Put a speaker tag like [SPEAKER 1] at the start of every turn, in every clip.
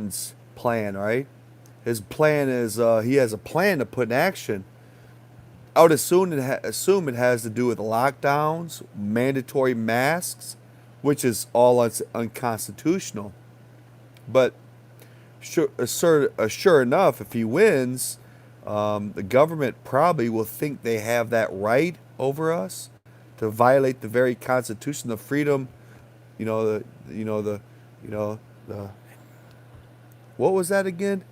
[SPEAKER 1] Biden's plan, right? His plan is he has a plan to put in action. I would assume it has to do with lockdowns, mandatory masks, which is all unconstitutional. But sure enough, if he wins, the government probably will think they have that right over us to violate the very Constitution, the freedom, you know, you know, the what was that again?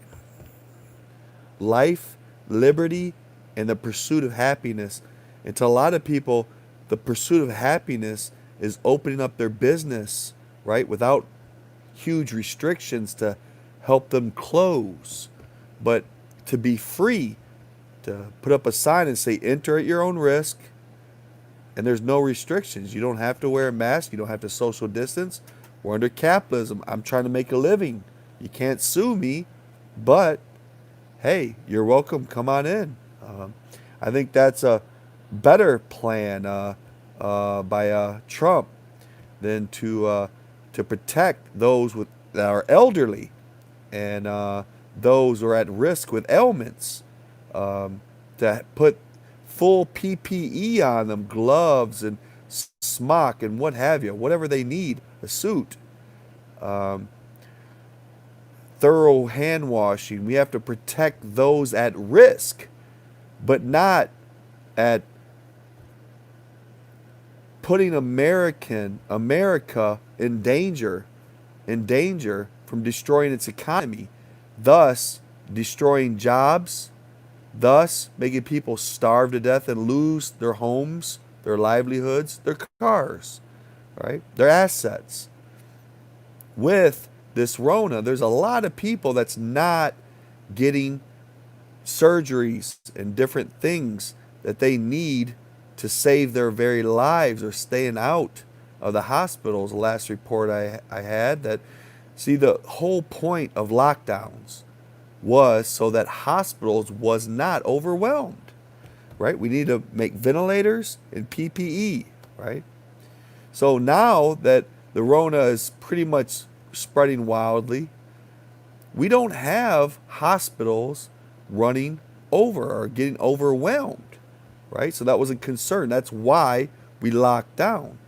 [SPEAKER 1] Life, liberty, and the pursuit of happiness. And to a lot of people, the pursuit of happiness is opening up their business, right, without huge restrictions to help them close. But to be free, to put up a sign and say, enter at your own risk, and there's no restrictions. You don't have to wear a mask. You don't have to social distance. We're under capitalism. I'm trying to make a living. You can't sue me, but hey, you're welcome. Come on in. I think that's a better plan by Trump than to protect those that are elderly and those who are at risk with ailments. To put full PPE on them, gloves and smock and what have you, whatever they need, a suit. Um, Thorough hand washing. We have to protect those at risk, but not at putting America in danger from destroying its economy, thus destroying jobs, thus making people starve to death and lose their homes, their livelihoods, their cars, right? Their assets. With this Rona, there's a lot of people that's not getting surgeries and different things that they need to save their very lives or staying out of the hospitals. The last report I had that, see, the whole point of lockdowns was so that hospitals was not overwhelmed, right? We need to make ventilators and PPE, right? So now that the Rona is pretty much spreading wildly, we don't have hospitals running over or getting overwhelmed, right? So that was a concern. That's why we locked down.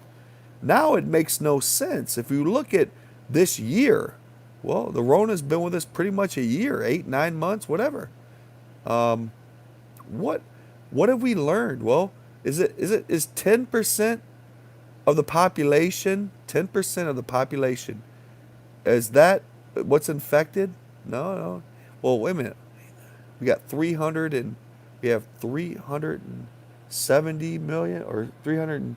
[SPEAKER 1] Now it makes no sense. If you look at this year, well, the Rona's been with us pretty much a year, 8, 9 months, whatever. Um, what what have we learned? Well, is 10% of the population, 10% of the population, is that what's infected? No, no. Well, wait a minute. We got 300 and we have 370 million or 300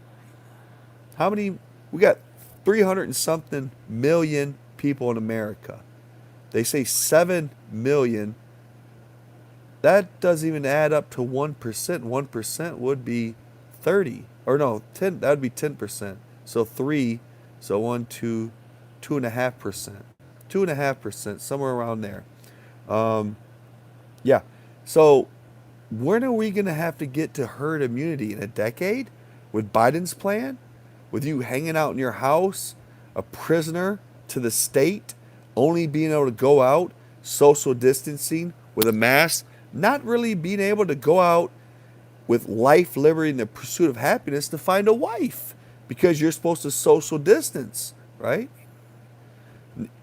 [SPEAKER 1] how many? We got 300 and something million people in America. They say 7 million. That doesn't even add up to 1%. 1% would be 30. Or no, 10, that would be 10%. So 3, so 1, 2, 2.5%. 2.5%, somewhere around there. Um, yeah. So when are we going to have to get to herd immunity? In a decade? With Biden's plan? With you hanging out in your house, a prisoner to the state, only being able to go out, social distancing with a mask, not really being able to go out with life, liberty, and the pursuit of happiness to find a wife because you're supposed to social distance, right?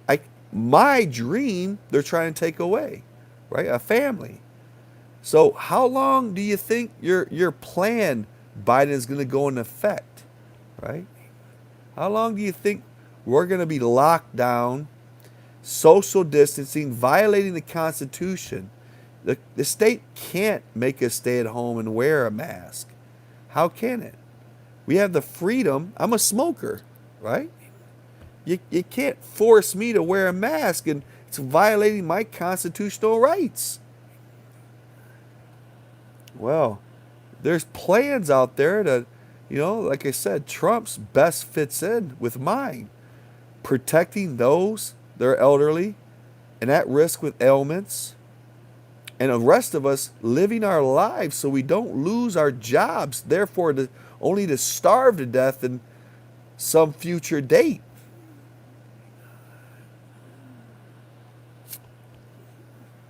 [SPEAKER 1] I, my dream, they're trying to take away, right? A family. So how long do you think your plan, Biden, is going to go in effect, right? How long do you think we're going to be locked down, social distancing, violating the Constitution? The state can't make us stay at home and wear a mask. How can it? We have the freedom. I'm a smoker, right? You can't force me to wear a mask, and it's violating my constitutional rights. Well, there's plans out there that, like I said, Trump's best fits in with mine. Protecting those that are elderly and at risk with ailments, and the rest of us living our lives so we don't lose our jobs, therefore only to starve to death in some future date.